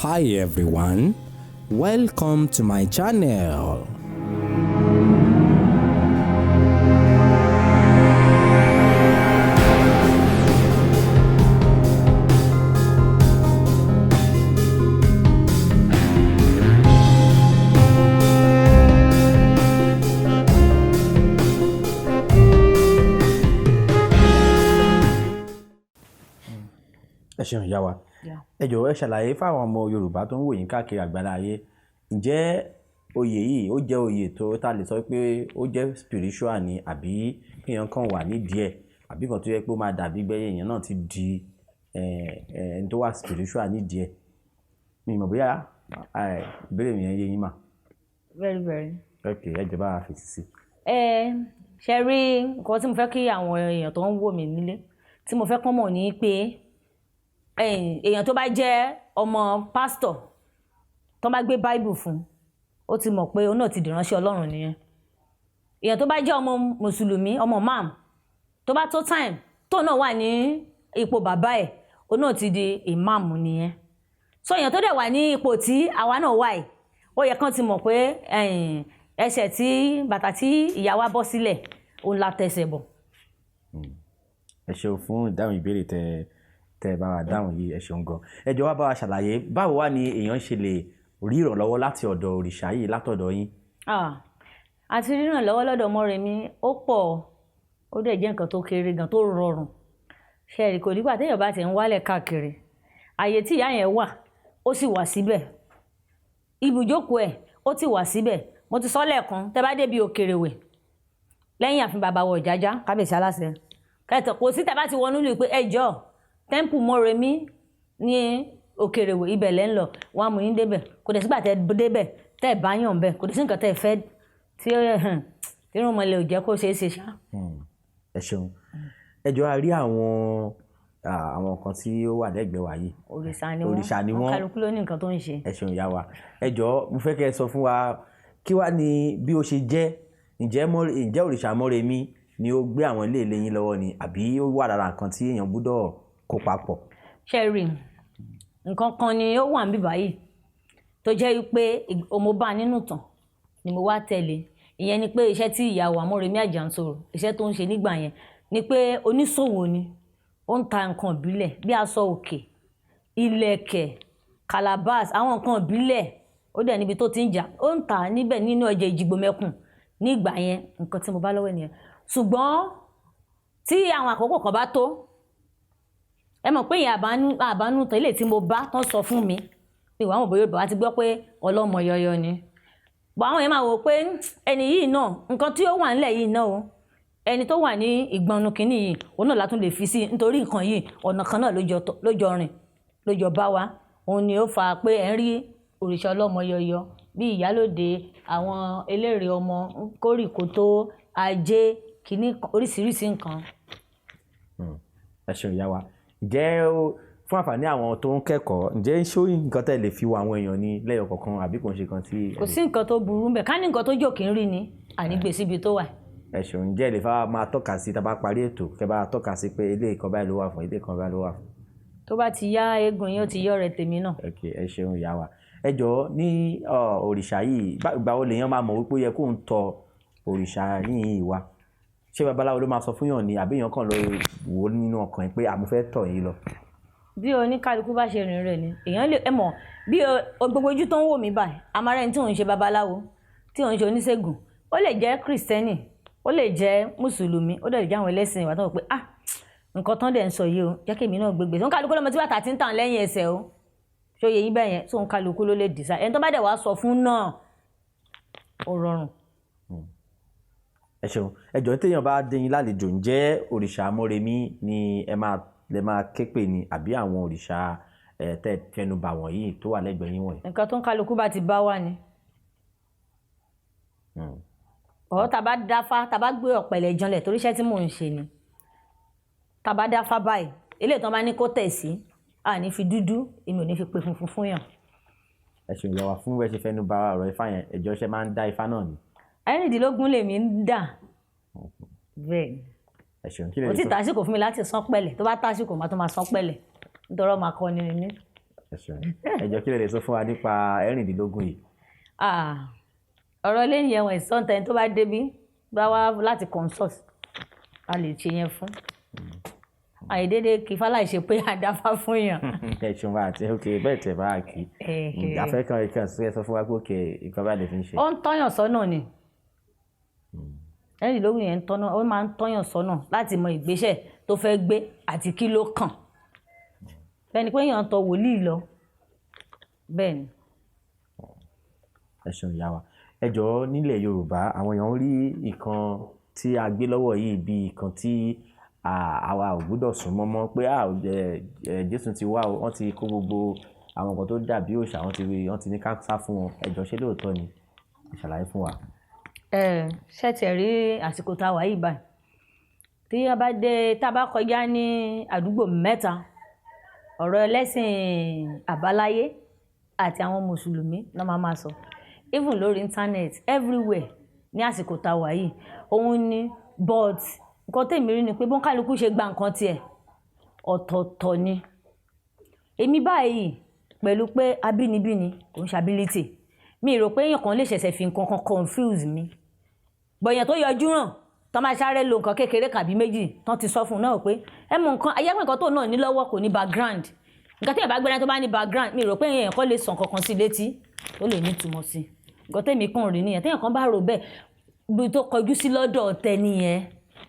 Hi everyone, welcome to my channel. Ẹ ṣeun ìyá wa. Ẹ jọ̀wọ́ ẹ ṣàlàyé fáwọn ọmọ Yorùbá tó ń wò yín káàkiri àgbáláyé, ǹjẹ́ oyè yìí ó jẹ́ oyè tó ta lè sọ pé ó jẹ́ spiritual ni àbí kéèyàn kàn wà nídìí ẹ̀ àbí kan tó yẹ pé ó máa dàbí gbẹ́yẹ̀ èèyàn náà ti di ẹni tó wà spiritual nídìí ẹ̀? Mi mọ̀ bóyá ìbéèrè mi yẹn yé yín mà. Very very. Ok, ẹ jọ̀ọ́ bá wa fèsì sí. Ṣe rí nǹkan tí mo fẹ́ kí àwọn èèyàn tó ń wò mí nílé tí mo fẹ́ kán mọ̀ ní pé èèyàn tó bá jẹ́ ọmọ pásítọ̀ tó bá gbé báìbù fún ó ti mọ̀ pé òun náà ti dìránṣẹ́ Ọlọ́run nìyẹn. Èèyàn tó bá jẹ́ ọmọ mùsùlùmí ọmọ máàmù tó bá tó time tó náà wà ní ipò bàbá ẹ̀ òun náà ti di ìmáàmù nìyẹn. So èèyàn tó dẹ̀ wà ní ipò tí àwa náà wà yìí ó yẹ kán ti mọ̀ pé ẹsẹ̀ tí bàtà tí ìyá wa bọ́ sílẹ̀ òun la tẹsẹ̀ bọ̀. Ẹ ṣeun fún ìdáhùn ìbéèrè tẹ bá wa dáhùn yìí, ẹ ṣeun gan. Ẹ jọ̀ọ́ wá bá wa ṣàlàyé báwo wá ni èèyàn ṣe lè rí ìrànlọ́wọ́ láti ọ̀dọ̀ òrìṣà yìí látọ̀dọ̀ yín? Àti rí ìrànlọ́wọ́ lọ́dọ̀ Mọ́remí ó pọ̀, ó dẹ̀ jẹ́ nǹkan tó kéré gan tó rọrùn. Ṣẹ̀rí kò nígbà téèyàn bá ti ń wálẹ̀ káàkiri àyè tí ìyá yẹn wà ó sì wà síbẹ̀, ibùjókòó ẹ̀ ó ti wà síbẹ̀. Mo ti sọ lẹ́ẹ̀kan tẹ́ bá débi Òkèrèwé lẹ́yìn ààfin bàbá wa Ọ̀jájá kábíyèsí aláṣẹ kẹtọ kò sí tẹ́ bá ti wọnú lù pé ẹjọ́ tẹ́ḿpù Mọ́remí ní Òkèrèwé ibẹ̀ lẹ́ ń lọ wọ́n á mú yín débẹ̀. Kò dẹ̀ sígbà tẹ́ débẹ̀ tẹ́ bá yàn bẹ́ẹ̀, kò dẹ̀ sí nǹkan tẹ́ fẹ́ tí irun mọ̀lẹ́ ò jẹ́ kó ṣeé ṣe ṣá. Ẹ ṣeun. Ẹ jọ̀ọ́ a rí àwọn kan tí ó wà lẹ́gbẹ̀ẹ́ wa yìí. Òrìṣà ni wọ́n. Kálukú ló ní nǹkan tó ń ṣe. Ẹ ṣeun ìyá wa. Ẹ jọ̀ọ́ mo fẹ́ kẹ́ ẹ sọ fún wa kí wá ni bí ó ṣe jẹ́, ǹjẹ́ òrìṣà Mọ́remí ni ó gbé àwọn ilé ilé yín lọ́wọ́ ni àbí ó wà lára nǹkan tí èèyàn gbọ́dọ̀ kó papọ̀? Ṣẹ̀rí nǹkan kan ni ó wà níbí báyìí tó jẹ́ pé mo bá nínú ìtàn ni mo wá tẹ̀lé. Ìyẹn ni pé iṣẹ́ tí ìyá wa Mọ́remí Àjàntòrò iṣẹ́ tó ń ṣe nígbà yẹn ni pé oníṣòwò ni ó ń ta nǹkan ìbílẹ̀ bí aṣọ òkè, ìlẹ̀kẹ̀, calabash, àwọn nǹkan ìbílẹ̀. Ó dẹ̀ níbi tó ti ń jà ó ń tà níbẹ̀ nínú ọjà Ìjìgbòmẹ̀kùn nígbà yẹn. Nǹkan tí mo bá lọ́wọ́ nìyẹn. Ṣùgbọ́n tí àwọn àkókò kan bá tó ẹ mọ̀ pé ìyẹn àbánú tán ilé tí mo bá tán sọ fún mi pé ìwà àwọn òbí Yorùbá ti gbọ́ pé ọlọ́mọ yọyọ ni. Bọ̀ àwọn yẹn máa wò pé ẹni yìí náà nǹkan tí ó wà nílẹ̀ yìí náà o ẹni tó wà ní ìgbọ̀nù kínní yìí òun náà látún lè fi sí nítorí nǹkan yìí ọ̀nà kan náà lójọ rìn lójọ bá wa. Òun ni ó fà pé ẹ̀ ń rí òrìṣà ọlọ́mọ yọyọ bí ìyálòde àwọn eléré ọmọ kórìkótó ajé kìíní oríṣiríṣi nǹkan. Ẹ ṣeun ìyá wa. Ǹjẹ́ fún àǹfààní àwọn tó ń kẹ́kọ̀ọ́ ǹjẹ́ ṣó nǹkan tẹ́ lè fi wo àwọn èèyàn ní lẹ́yọ̀ kọ̀ọ̀kan àbí kò ń ṣe kan tí. Kò sí nǹkan tó burú ńbẹ̀ ká ní nǹkan tó jò kí ń rí ni ànígbè síbi tó wà. Ẹ ṣeun. Ǹjẹ́ lè fa máa tọ́ka sí tá a bá parí ètò kẹ́ bá tọ́ka sí pé ilé ìkan báyìí ló wà fún ilé ìkan báyìí ló wà fún. Tó bá ti yá eégún yín ó ti yọ ọ̀rẹ́ tèmi náà. Ok, ẹ ṣeun ìyá wa. Ẹ jọ̀ọ́ ní òrìṣà yìí ìgbà wo lèèyàn máa mọ̀ wípé ó yẹ kó ń tọ òrìṣà yìí wá? Ṣé babaláwo ló máa sọ fún yàn ni àbí èèyàn kàn lọ wò ó nínú ọkàn ẹ̀ pé àmọ́ fẹ́ tọ̀ yìí lọ? Bí oníkálukú bá ṣe rìn rẹ̀ ni èèyàn lè mọ̀ bí gbogbo ojú tó ń wò mí báyìí amárẹ́ni tí òun ṣe babaláwo tí òun ṣe oníṣègùn ó lè jẹ́ kìrìsìtẹ́nì ó lè jẹ́ mùsùlùmí ó lè jẹ́ àwọn ẹlẹ́sìn ìwà tó ń pè nǹkan tán dẹ̀ ń sọ yìí o jẹ́ kí èmi náà gbégbé tó ń kálukú lọ́mọ tí bàtà ti ń tàn lẹ́yìn ẹsẹ̀ o ṣó yẹ yín bẹ́ẹ̀ yẹn tó ń kálukú ló lè dìsá ẹni tó bá dẹ̀ wá sọ fún náà ó rọrùn. Ẹ ṣeun. Ẹ jọ̀ọ́ téèyàn bá dé yín lálejò ǹjẹ́ òrìṣà Mọ́remí ni lẹ máa ké pè ní àbí àwọn òrìṣà tẹ́ fẹnubà wọ̀nyí tó wà lẹ́gbẹ̀ẹ́ yín wọ̀nyí? Nǹkan tó ń kálukú bá ti bá wà ni. Tàbá dáfá tàbá gbé ọ̀pẹ̀lẹ̀ janlẹ̀ torí iṣẹ́ tí mò ń ṣe ni tàbá dáfá báyìí eléyìí tán bá ní kó tẹ̀ sí àní fi dúdú èmi ò ní fi pe funfun fún yàn. Ẹ ṣeun ìyá wa fún bẹ́ẹ̀ ṣe fẹnubà ọ̀rọ̀ ifá yẹn ẹ̀jọ́ ṣe máa ń dá ifá náà ni. Ẹ̀rìndínlógún lèmi ń dà bẹ́ẹ̀ ni. Ẹ ṣeun kí lè kò tí tàṣíkò fún mi láti sán pẹ̀lẹ̀ tó bá tàṣíkò máa tó máa sán pẹ̀lẹ̀ nítorí ọmọ akọni ni mí. Ẹ ẹ jọ̀ọ́ kí lè sọ fún wa nípa ẹ̀rìndínlógún yìí. ọ̀rọ̀ lẹ́yìn ẹ̀wọ̀n ìsọ̀ntẹ̀ tó bá débi bá wá láti consult a lè ṣe yẹn fún àìdédé kí fáláì ṣe pé àdáfá fún yàn. ẹ ṣeun bá àti ok bẹ́ẹ̀ tẹ̀ bá kí afẹ́kàn ìkàn sí ẹ sọ fún wa pé òkè ìkan bá lè fi ń ṣe. ó ń tọ́yàn sọ́nà ni ẹ̀rìndínlógún yẹn ó máa ń tọ́yàn sọ́nà láti mọ ìgbésẹ̀ tó fẹ́ gbé àti kí ló kàn bẹ́ẹ̀ ni pé èèyàn tọ wòlíì lọ bẹ́ẹ̀ ni. ẹ ṣeun ìyá wa ẹ jọ̀ọ́ nílẹ̀ Yorùbá àwọn èèyàn rí ìkan tí a gbé lọ́wọ́ yìí bí ìkan tí àwa ò gbúdọ̀ sún mọ́mọ́ pé Jésù ti wá wọ́n ti kó gbogbo àwọn nǹkan tó dàbí òòṣà wọ́n ti ní ká sá fún wọn ẹ jọ̀ọ́ ṣé lóòótọ́ ni ẹ ṣàlàyé fún wa. ṣé tiẹ̀ rí àsìkò tá a wà yìí báyìí tí tá a bá kọjá ní àdúgbò mẹ́ta ọ̀rọ̀ ẹlẹ́sìn àbáláyé àti àwọn mùsùlùmí náà máa sọ even lórí internet everywhere ní àsìkò tá a wà yìí òun ni but nǹkan tèmi rí ni pé bọ́ńkálukú ṣe gba nǹkan tiẹ̀ ọ̀tọ̀ọ̀tọ̀ ni èmi báyìí pẹ̀lú pé abínibí ni kò ń ṣability mi rò pé èèyàn kan lè ṣẹ̀ṣẹ̀ fi nǹkan kan confuse mi bọ̀yàn tó yọjú ràn tán máa sáré lo nǹkan kékeré kàbí méjì tán ti sọ fún un náà pé ẹ mọ nǹkan ayé pé nǹkan tó náà ní lọ́wọ́ kò ní background nǹkan tí èèyàn bá gbéra tó bá ní background mi rò pé èèyàn kan lè sọ nǹkan kan sí létí tó lè nítumọ̀ sí nǹkan tèmi kàn rí nìyẹn téèyàn kan bá rò bẹ́ẹ̀ bí tó kọjú sí lọ́dọ̀ tẹ nìyẹn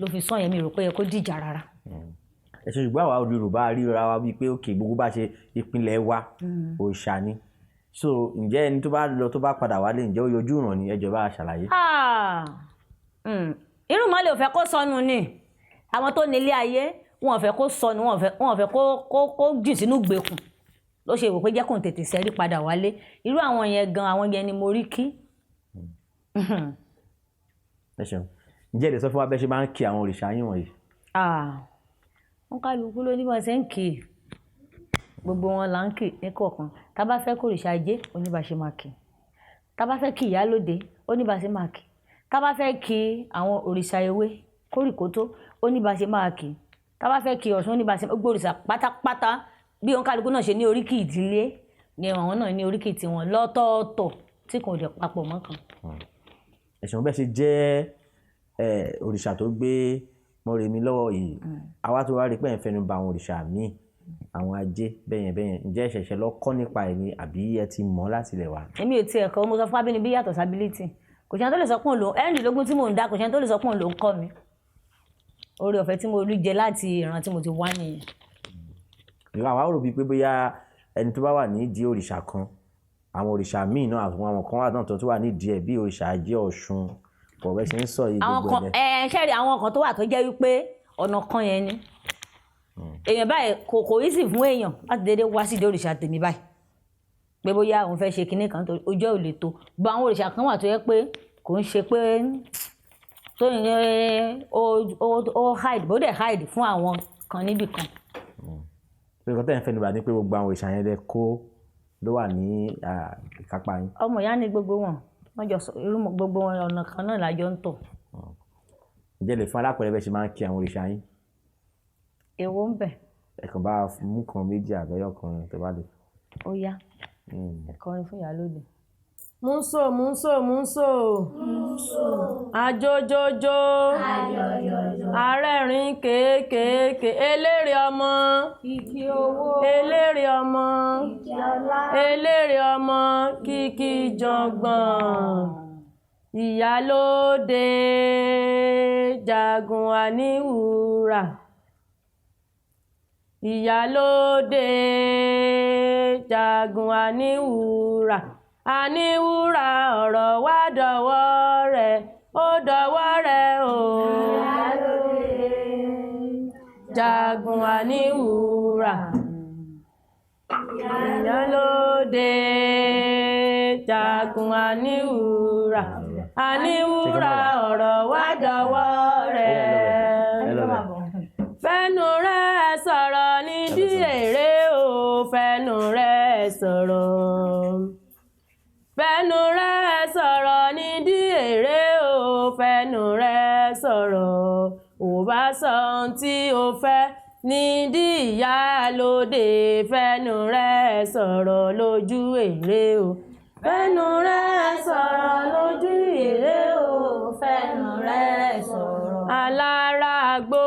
ló fi sọ yẹn mi rò pé yẹ kó dìjà rárá. ẹ ṣe ṣùgbọ́n àwa Yorùbá ríra wa bíi pé òkè gbogbo bá ṣe ìpínlẹ̀ wa òòṣà ni so ǹjẹ́ ẹni tó bá lọ tó bá padà wálé ǹjẹ́ ó yọjú ìràn ni ẹ jọ̀ọ́ bá ṣàlàyé. irú mọ́lẹ̀ ò fẹ́ kó sọnù ni àwọn tó nílé ayé wọn ò fẹ́ kó sọnù wọn ò fẹ́ kó jìn sínú gbèkùn ló ṣe wò pé jẹ́ kó n tètè sẹ́rí padà wálé irú àwọn yẹn gan àwọn yẹn ni mo rí kí. ẹ ṣeun ǹjẹ́ lè sọ fún wa bẹ́ẹ̀ ṣe máa ń kí àwọn òrìṣà yín wọ̀nyí. wọn kálukú ló ní bá ṣe ń kì í gbogbo wọn là ń kì ní kọ̀ọ̀kan tá a bá fẹ́ kó òrìṣà ajé oníbàṣe máa kì tá a bá fẹ́ kí ìyálóde oníbàṣe máa kì tá a bá fẹ́ kí àwọn òrìṣà ewé kórìkótó oníbàṣe máa kì tá a bá fẹ́ kí ọ̀ṣun oníbàṣe gbogbo òrìṣà pátápátá bí wọn kálukú náà ṣe ní oríkì ìdílé ni àwọn náà ní oríkì tiwọn lọ́tọ̀ọ̀tọ̀ tí kò dẹ̀ papọ̀ mọ́ kan. ẹ̀sùn bẹ́ẹ̀ ṣe jẹ́ òrìṣà tó gbé Mọ́remí lọ́wọ́ yìí àwa tó wá rí pé ẹ̀ ń fẹnu ba àwọn òrìṣà míì àwọn ajé bẹ́yẹn ǹjẹ́ ìṣẹ̀ṣẹ̀ lọ kọ́ nípa ẹ̀ ni àbí ẹ ti mọ̀ láti ilẹ̀ wá. èmi ò tiẹ̀ kọ́ mo sọ fún abínibí yàtọ̀ sábílítì kò ṣe tó lè sọ pé òun lò ẹ̀rìndínlógún tí mò ń dá kò ṣe tó lè sọ pé òun lò ń kọ́ mi oore ọ̀fẹ́ tí mo rí jẹ láti ìran tí mo ti wá nìyẹn. ìwà àwa rò bíi pé bóyá ẹni tó bá wà nídìí òrìṣà kan àwọn òrìṣà míì náà àwọn kan wà náà tó wà nídìí ẹ̀ bí òrìṣà ajé Ọ̀ṣun kọ̀wé ṣe ń sọ yìí gbogbo ẹ̀. ṣẹ́ẹ̀rì àwọn kan tó wà tó jẹ́ wípé ọ̀nà kan yẹn ni èèyàn báyìí kò easy fún èèyàn láti dédé wá sí ìdí òrìṣà tèmi báyìí pé bóyá òun fẹ́ ṣe kinní kan ojú ò lè tó gbọ́ àwọn òrìṣà kan wà tó yẹ pé kò ń ṣe pé tó yẹn ó hide bó dẹ̀ hide fún àwọn kan níbì kan. pé nǹkan tẹ́ ń fẹ́nu bà ní pé gbogbo àwọn òrìṣà yẹn lẹ kó ló wà ní ìkápá yín. ọmọ ìyá ni gbogbo wọn jọ irú gbogbo wọn ọ̀nà kan náà lájọ ń tọ̀. ǹjẹ́ lè fún alápẹ̀rẹ̀ bẹ́ẹ̀ ṣe máa ń kí àwọn òrìṣà yín. èwo ń bẹ. ẹ̀kan bá mú kan méjì àbẹ́yọ̀ kan tó bá lè. ó yá ẹ̀kọrin fún ìyálóde. múso àjòjòjò arẹ́rìn kéékèèké eléré ọmọ kìkì owó eléré ọmọ kìkì ọlá eléré ọmọ kìkì jọ̀ngbọ̀n ìyálóde jagun àníwúrà ìyálóde jagun àníwúrà àníwúrà ọ̀rọ̀ wá dọ̀wọ́ rẹ̀ ó dọ̀wọ́ rẹ̀ o. ìyálóde jagun àníwúrà ìyálóde jagun àníwúrà àníwúrà ọ̀rọ̀ wá dọ̀wọ́ rẹ̀. fẹ́nu rẹ̀ sọ̀rọ̀ nídìí èrè o fẹ́nu rẹ̀ sọ̀rọ̀. fẹ́nu rẹ̀ sọ̀rọ̀ nídìí èrè o fẹ́nu rẹ̀ sọ̀rọ̀ ò bá sọ ohun tí o fẹ́ nídìí ìyálóde fẹ́nu rẹ̀ sọ̀rọ̀ lójú èrè o fẹ́nu rẹ̀ sọ̀rọ̀ lójú èrè o fẹ́nu rẹ̀ sọ̀rọ̀. alárágbó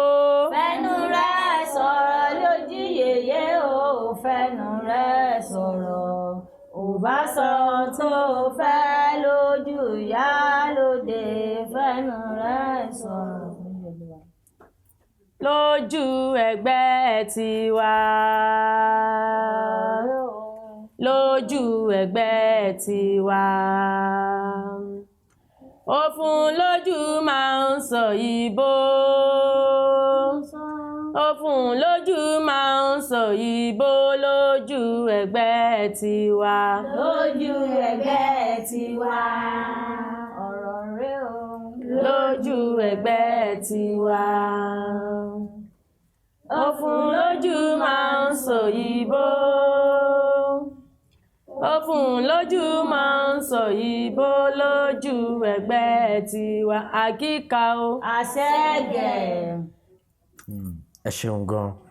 fẹ́nu rẹ̀ sọ̀rọ̀ lójú yèyé o fẹ́nu rẹ̀ sọ̀rọ̀. ò bá sọ tó fẹ́ lójú ìyálóde fẹ́nu rẹ̀ sọ̀rọ̀. lójú ẹgbẹ́ tiwa lójú ẹgbẹ́ tiwa òfun lójú máa ń sọ ìbò òfun lójú máa ń sọ ìbò lójú ẹgbẹ́ tiwa lójú ẹgbẹ́ tiwa ọ̀rọ̀ rẹ o. lójú ẹgbẹ́ tiwa òfun lójú máa ń sọ ìbò òfun lójú máa ń sọ ìbò lójú ẹgbẹ́ tiwa àkíkà o. àṣẹ́gẹ̀. ẹ ṣeun gan-an.